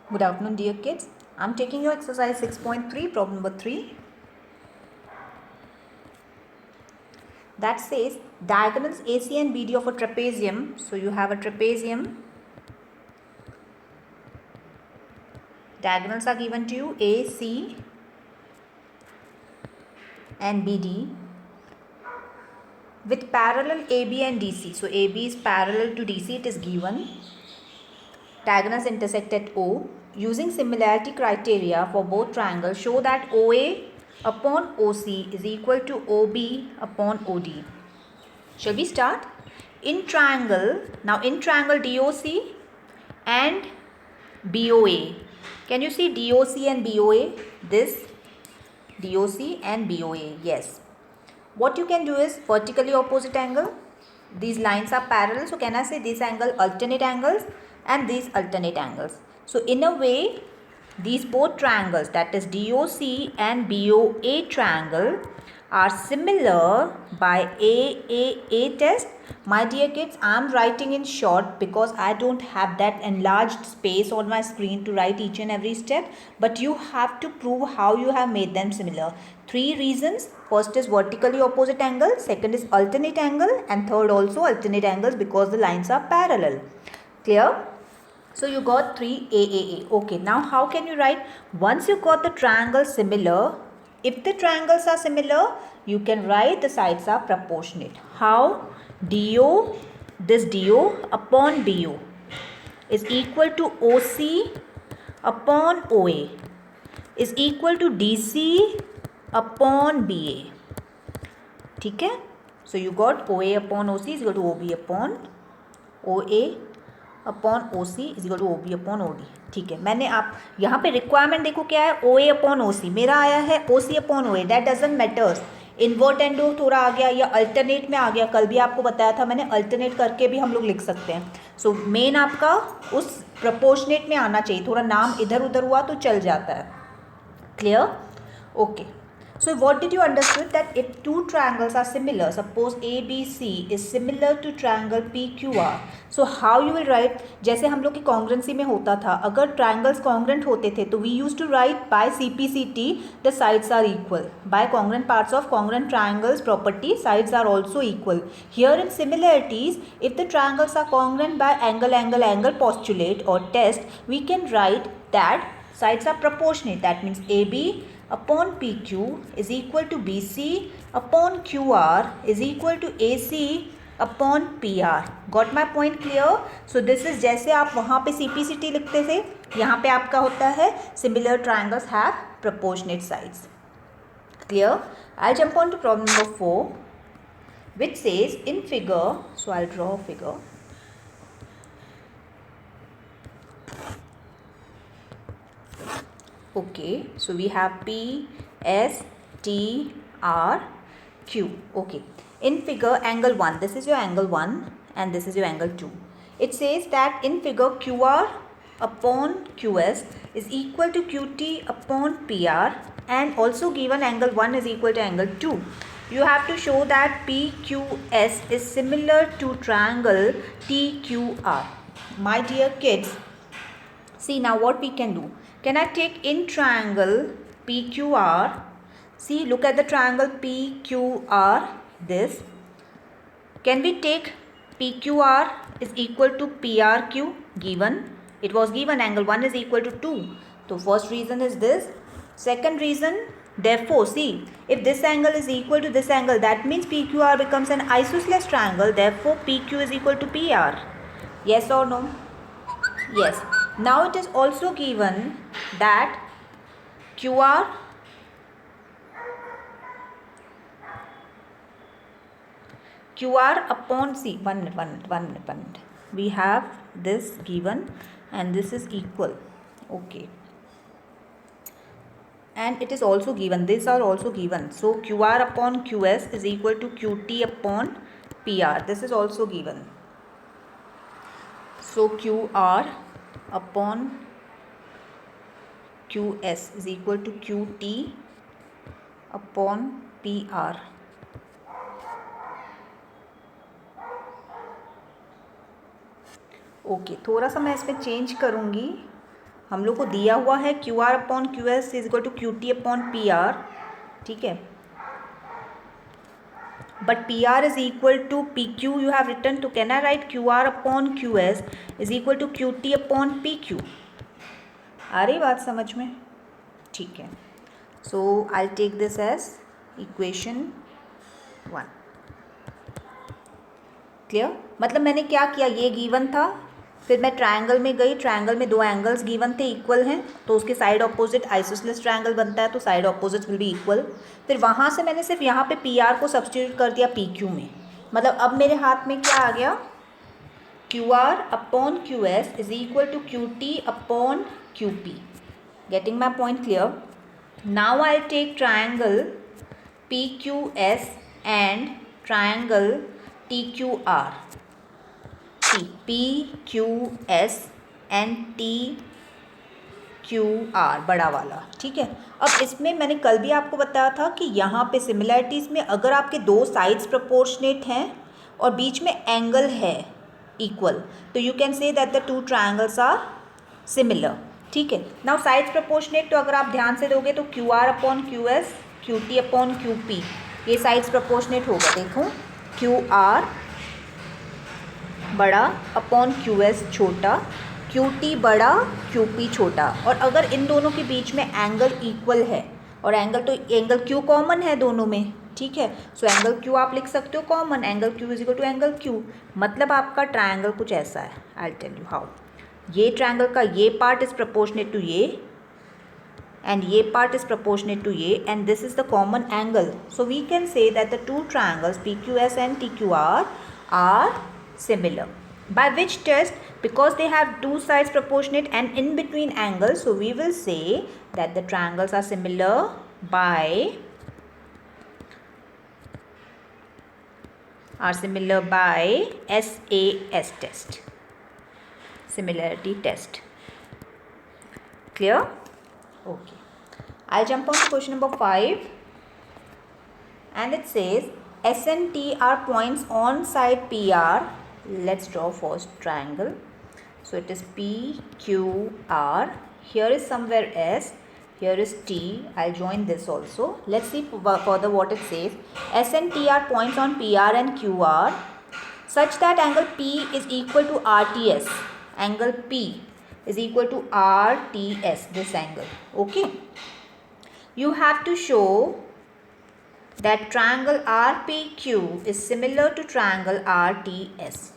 Good afternoon, dear kids. I'm taking your exercise 6.3, problem number 3. That says diagonals AC and BD of a trapezium. So you have a trapezium. Diagonals are given to you AC and BD with parallel AB and DC. So AB is parallel to DC, it is given. Diagonals intersect at O. Using similarity criteria for both triangles, show that OA upon OC is equal to OB upon OD. Shall we start? In triangle DOC and BOA. Can you see DOC and BOA? This DOC and BOA, yes. What you can do is vertically opposite angle. These lines are parallel, so can I say this angle alternate angles and these alternate angles. So in a way, these both triangles, that is DOC and BOA triangle, are similar by AAA test. My dear kids, I am writing in short because I don't have that enlarged space on my screen to write each and every step, but you have to prove how you have made them similar. 3 reasons. First is vertically opposite angle, second is alternate angle, and third also alternate angles because the lines are parallel. Clear? So you got 3 AAA. Okay, now how can you write? Once you got the triangle similar, if the triangles are similar, you can write the sides are proportionate. How? DO, this DO upon BO is equal to OC upon OA is equal to DC upon BA. ठीक है? So you got OA upon OC is equal to OB upon OA upon OC is equal to OB upon OD. ठीक है, मैंने आप यहाँ पे requirement देखो क्या है, OA अपॉन OC. मेरा आया है OC upon OA. That doesn't matters. Invert endo थोड़ा आ गया या अल्टरनेट में आ गया, कल भी आपको बताया था मैंने, अल्टरनेट करके भी हम लोग लिख सकते हैं. सो मेन आपका उस प्रपोर्शनेट में आना चाहिए. थोड़ा नाम इधर उधर हुआ तो चल जाता है. Clear? Okay. So what did you understood that if two triangles are similar, suppose ABC is similar to triangle PQR, so how you will write? जैसे हम लोग की congruency में होता था, अगर triangles congruent होते थे तो we used to write by CPCT the sides are equal. By congruent parts of congruent triangles property, sides are also equal. Here in similarities, if the triangles are congruent by angle postulate or test, we can write that sides are proportionate. That means AB upon PQ is equal to BC upon QR is equal to AC upon PR. Got my point clear? So this is जैसे आप वहाँ पे CPCT लिखते थे, यहाँ पे आपका होता है similar triangles have proportionate sides. Clear? I'll jump on to problem number 4, which says in figure, so I'll draw a figure. Okay, so we have P, S, T, R, Q. Okay, in figure angle 1, this is your angle 1 and this is your angle 2. It says that in figure QR upon QS is equal to QT upon PR and also given angle 1 is equal to angle 2. You have to show that PQS is similar to triangle TQR. My dear kids, see now what we can do. Can I take in triangle PQR? See, look at the triangle PQR, this. Can we take PQR is equal to PRQ? Given. It was given angle 1 is equal to 2. So first reason is this. Second reason, therefore, see, if this angle is equal to this angle, that means PQR becomes an isosceles triangle. Therefore, PQ is equal to PR. Yes or no? Yes. Now it is also given that QR upon C. One minute. We have this given and this is equal. Okay. And it is also given. These are also given. So QR upon QS is equal to QT upon PR. This is also given. So QR upon QS is equal to QT upon PR. Okay, थोड़ा सा मैं इसमें change करूँगी. हम लोग को दिया हुआ है Q R upon Q S is equal to Q T upon P R, ठीक है, but PR is equal to PQ you have written, तो can I write QR upon QS is equal to QT upon PQ? आ रही बात समझ में? ठीक है, so I'll take this as equation 1. Clear? मतलब मैंने क्या किया, ये गिवन था, फिर मैं ट्रायंगल में गई, ट्रायंगल में दो एंगल्स गिवन थे इक्वल हैं, तो उसके साइड ऑपोजिट आइसोसेलेस ट्रायंगल बनता है, तो side opposite will be equal. फिर वहाँ से मैंने सिर्फ यहाँ पे पी आर को सब्सटीट्यूट कर दिया पी क्यू में. मतलब अब मेरे हाथ में क्या आ गया, Q R upon Q S is equal to Q T upon Q P. Getting my point clear? Now I take triangle P Q S and triangle T Q R. P Q S and T Q R बड़ा वाला, ठीक है. अब इसमें मैंने कल भी आपको बताया था कि यहाँ पे सिमिलैरिटीज़ में अगर आपके दो साइड्स प्रोपोर्शनेट हैं और बीच में एंगल है इक्वल, तो you can say that the two triangles are similar, ठीक है. नाउ साइड्स प्रोपोर्शनेट, तो अगर आप ध्यान से दोगे तो Q R upon Q S, Q T upon Q P, ये साइड्स प्रोपोर्शनेट होगा. देखो, क्यू आर बड़ा अपॉन क्यू एस छोटा, क्यू टी बड़ा क्यू पी छोटा. और अगर इन दोनों के बीच में एंगल इक्वल है, और एंगल क्यू कॉमन है दोनों में, ठीक है, सो एंगल क्यू आप लिख सकते हो common, angle Q is equal to angle Q. मतलब आपका ट्रायंगल कुछ ऐसा है. I tell you how. ये ट्रायंगल का ये पार्ट इज प्रपोर्शनेट टू ये, and ये part is proportionate to ये, and this is the common angle. So we can say that the two triangles PQS and TQR are similar. By which test? Because they have two sides proportionate and in between angles, so we will say that the triangles are similar by SAS test, similarity test. Clear? Okay. I'll jump on to question number 5, and it says S and T are points on side PR. Let's draw first triangle. So it is PQR. Here is somewhere S. Here is T. I'll join this also. Let's see further what it says. S and T are points on PR and QR such that angle P is equal to RTS. Angle P is equal to RTS, this angle. Okay. You have to show that triangle RPQ is similar to triangle RTS.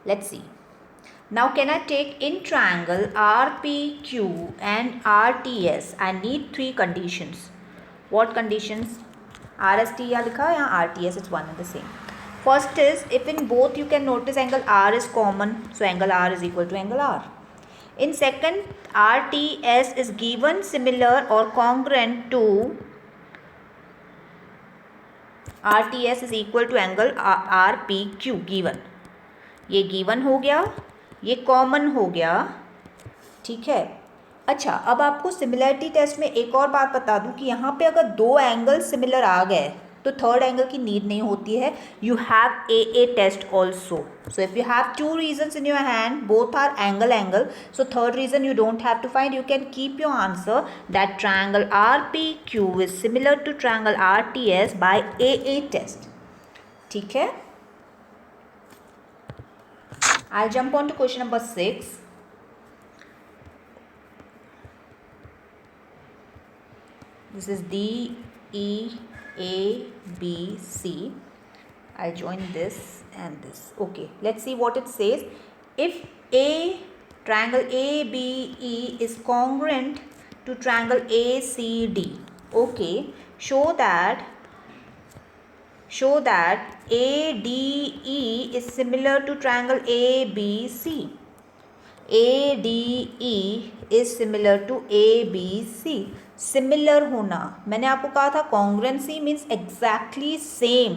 Let's see. Now can I take in triangle RPQ and RTS, I need three conditions. What conditions? RST या लिखा या RTS, it's one and the same. First is, if in both you can notice angle R is common, so angle R is equal to angle R. In second, RTS is given similar or congruent to RTS is equal to angle RPQ given. ये given हो गया, ये common हो गया, ठीक है. अच्छा, अब आपको सिमिलैरिटी टेस्ट में एक और बात बता दूं कि यहाँ पे अगर दो एंगल सिमिलर आ गए तो थर्ड एंगल की नीड नहीं होती है. You have a test also. So if you have two reasons in your hand, both are angle, so third reason you don't have to find. You can keep your answer that triangle RPQ is similar to triangle RTS by a test. ठीक है. I jump on to question number 6. This is D, E, A, B, C. I'll join this and this. Okay, let's see what it says. If triangle ABE is congruent to triangle ACD, okay, show that ADE is similar to triangle ABC. ADE is similar to ABC. Similar होना, मैंने आपको कहा था congruency means exactly same,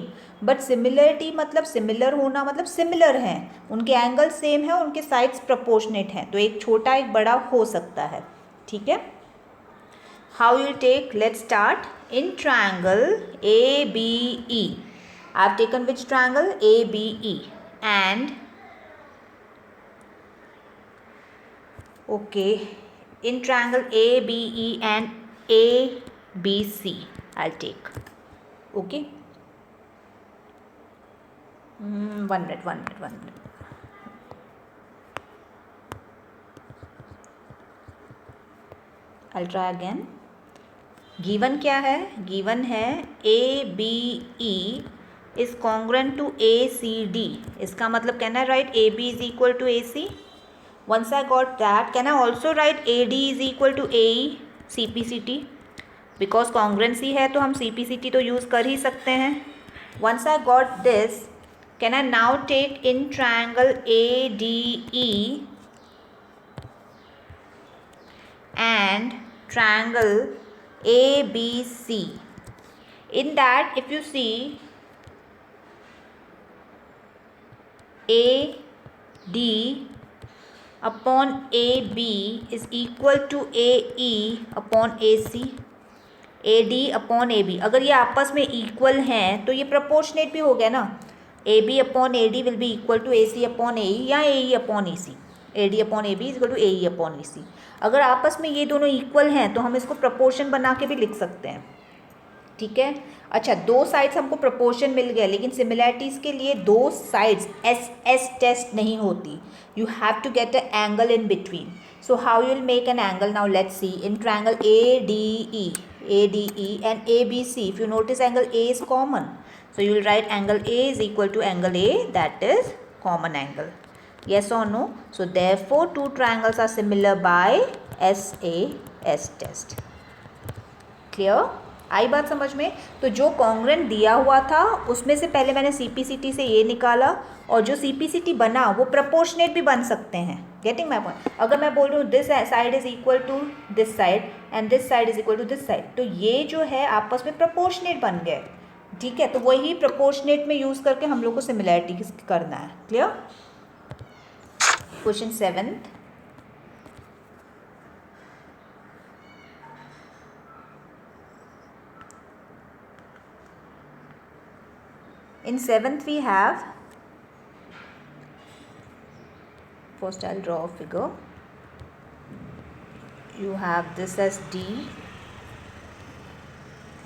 but similarity मतलब similar होना मतलब similar हैं, उनके एंगल सेम है, उनके साइड्स प्रोपोर्शनेट हैं, तो एक छोटा एक बड़ा हो सकता है. ठीक है. How you take, let's start. In triangle ABE, I have taken which triangle ABE and okay in triangle ABE and ABC I'll take. Okay. 1 minute. I'll try again. Given क्या है? गिवन है ABE is congruent to ACD. इसका मतलब कहना है right AB is equal to AC. Once I got that, can I also write AD is equal to AE CPCT? Because congruency है तो हम CPCT तो यूज़ कर ही सकते हैं. Once I got this, can I now take in triangle ADE and triangle ABC? In that, if you see, AD upon AB is equal to AE upon AC. AD upon AB, अगर ये आपस में equal हैं तो ये proportionate भी हो गया ना. AB upon AD will be equal to AC upon AE या AE upon AC. AD upon AB is equal to AE upon AC. अगर आपस में ये दोनों इक्वल हैं तो हम इसको प्रोपोर्शन बना के भी लिख सकते हैं. ठीक है. अच्छा, दो साइड्स हमको प्रोपोर्शन मिल गया, लेकिन सिमिलैरिटीज़ के लिए दो साइड्स एस टेस्ट नहीं होती. You have to get a angle in between. So how you will make an angle? Now let's see. In triangle ADE and ABC, if you notice angle A is common, so you will write angle A is equal to angle A, that is common angle. Yes or no? So therefore two triangles are similar by SAS test. Clear? आई बात समझ में? तो जो congruent दिया हुआ था उसमें से पहले मैंने CPCT से ये निकाला, और जो CPCT बना वो प्रोपोर्शनेट भी बन सकते हैं. Getting my point? अगर मैं बोल रही हूँ this side is equal to this side and this side is equal to this side, तो ये जो है आपस में प्रोपोर्शनेट बन गए. ठीक है. तो वही प्रोपोर्शनेट में यूज़ करके हम लोग को सिमिलैरिटी करना है. Clear? Question 7th. In 7th we have, first I'll draw a figure. You have this as D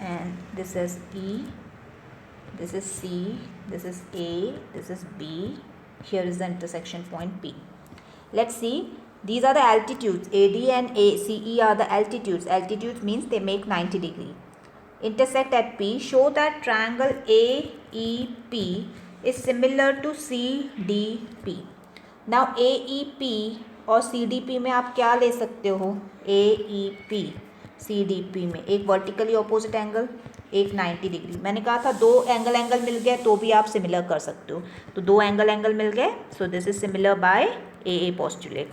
and this as E, this is C, this is A, this is B, here is the intersection point P. Let's see, these are the altitudes. AD and ACE are the altitudes. Altitudes means they make 90 degree. Intersect at P. Show that triangle AEP is similar to CDP. Now AEP और CDP में आप क्या ले सकते हो? AEP CDP में एक vertically opposite angle, एक 90 डिग्री. मैंने कहा था दो एंगल मिल गए तो भी आप सिमिलर कर सकते हो. तो दो एंगल मिल गए, so this is similar by AA postulate.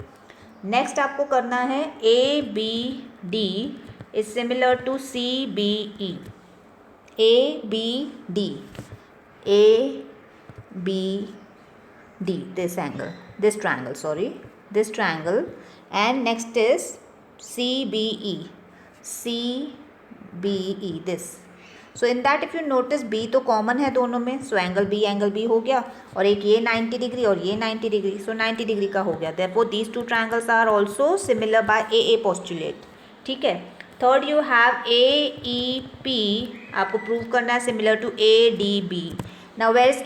Next आपको करना है ABD is similar to CBE. ABD, this triangle, and next is CBE, this. So in that if you notice B तो कॉमन है दोनों में, so एंगल B हो गया, और एक ये 90 डिग्री और ये 90 डिग्री, so 90 डिग्री का हो गया. therefore these two triangles are also similar by AA postulate. ठीक है. थर्ड यू हैव AEP, आपको प्रूव करना है similar to ADB. Now where is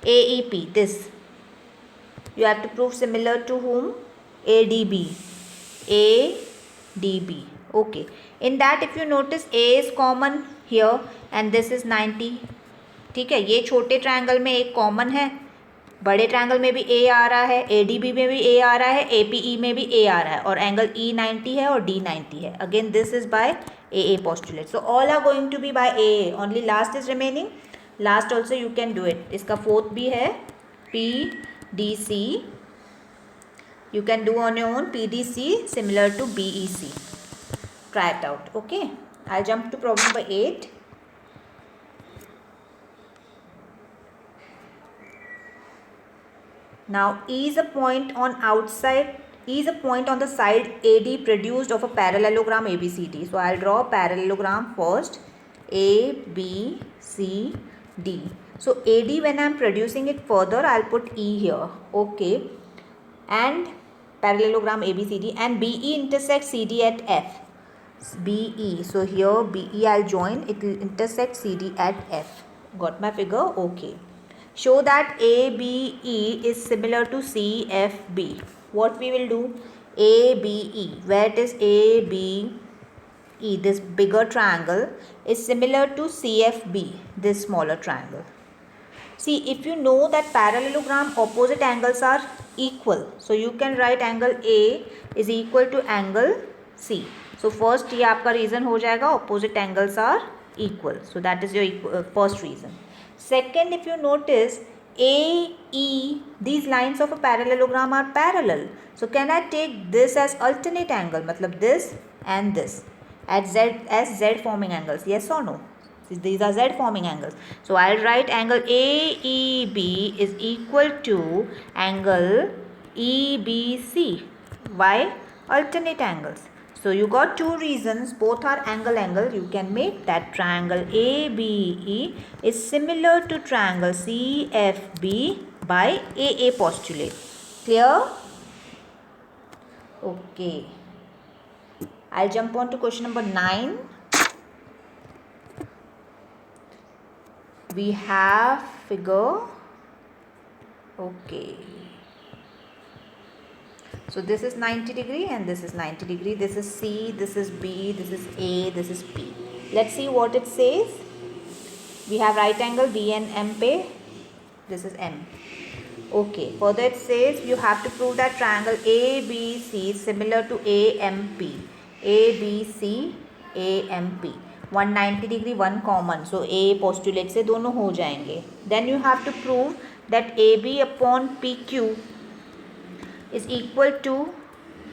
AEP? This you have to prove similar to whom? ADB. Okay. In that if you notice A is common here and this is 90. ठीक है. ये छोटे triangle में एक कॉमन है, बड़े triangle में भी A आ रहा है, ADB में भी A आ रहा है, APE में भी A आ रहा है, और एंगल E 90 है और D 90 है. Again this is by AA postulate. So all are going to be by AA. Only last is remaining. Last also you can do it. इसका फोर्थ भी है PDC. You can do on your own PDC similar to BEC. Try it out. Okay. I jump to problem number 8. Now E is a point on the side AD produced of a parallelogram ABCD. So I'll draw a parallelogram first. ABCD. So AD, when I'm producing it further, I'll put E here. Okay. And parallelogram ABCD, and BE intersects CD at F. BE, so here BE I'll join, it will intersect CD at F. Got my figure? Okay. Show that ABE is similar to CFB. What we will do? ABE, where it is ABE, this bigger triangle is similar to CFB, this smaller triangle. See, if you know that parallelogram opposite angles are equal, so you can write angle A is equal to angle C. So first ये आपका reason हो जाएगा, opposite angles are equal. So that is your first reason. Second, if you notice AE, these lines of a parallelogram are parallel. So can I take this as alternate angle, मतलब this and this at Z as Z forming angles? Yes or no? These are Z forming angles. So I'll write angle AEB is equal to angle EBC. Why? Alternate angles. So you got two reasons, both are angle. You can make that triangle ABE is similar to triangle CFB by AA postulate. Clear? Okay. I'll jump on to question number 9. We have figure. Okay. So this is 90 degree and this is 90 degree. This is C, this is B, this is A, this is P. Let's see what it says. We have right angle B and M पे. This is M. Okay. Further it says you have to prove that triangle ABC is similar to AMP. ABC, AMP. 190 degree, one common. So A postulate से दोनों हो जाएंगे. Then you have to prove that AB upon PQ is equal to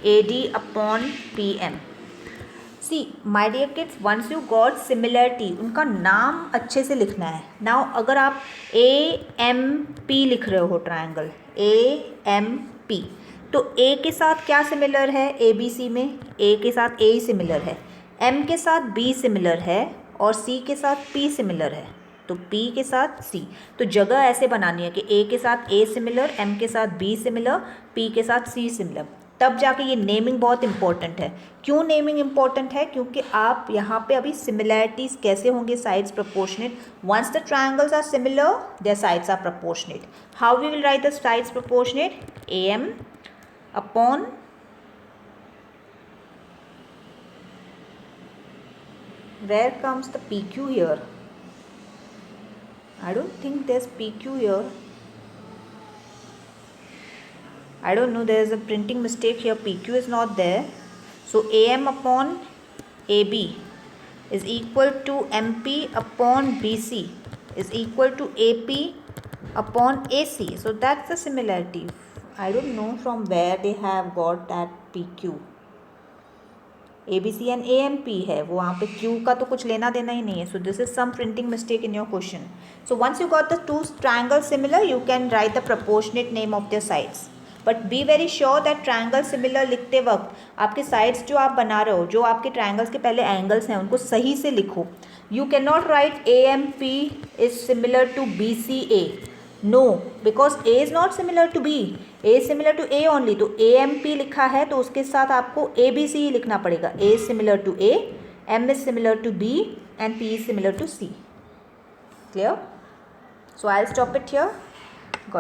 AD upon PM. See, my dear kids, once you got similarity, उनका नाम अच्छे से लिखना है. Now अगर आप AMP लिख रहे हो ट्रायंगल AMP, तो A के साथ क्या सिमिलर है? ABC में A के साथ A सिमिलर है, M के साथ B सिमिलर है और C के साथ P सिमिलर है. तो P के साथ C, तो जगह ऐसे बनानी है कि A के साथ A सिमिलर, M के साथ B सिमिलर, P के साथ C सिमिलर. तब जाके ये नेमिंग बहुत इंपॉर्टेंट है. क्यों नेमिंग इंपॉर्टेंट है? क्योंकि आप यहाँ पे अभी सिमिलैरिटीज़ कैसे होंगे? Sides proportionate. Once the triangles are similar, their sides are proportionate. How we will write the sides proportionate? AM upon where comes the PQ here? I don't think there's PQ here. I don't know, there is a printing mistake here. PQ is not there. So AM upon AB is equal to MP upon BC is equal to AP upon AC. So that's the similarity. I don't know from where they have got that PQ. ABC and AMP है, वो वहाँ पे Q का तो कुछ लेना देना ही नहीं है. So this is some printing mistake in your question. So once you got the two triangles similar, you can write the proportionate name of their sides. But be very sure that triangle similar लिखते वक्त आपके sides जो आप बना रहे हो, जो आपके triangles के पहले angles हैं, उनको सही से लिखो. You cannot write AMP is similar to BCA. No, because A is not similar to B. A is similar to A only. तो AMP लिखा है तो उसके साथ आपको ABC ही लिखना पड़ेगा. A is similar to A, M is similar to B and P is similar to C. Clear? So I'll stop it here.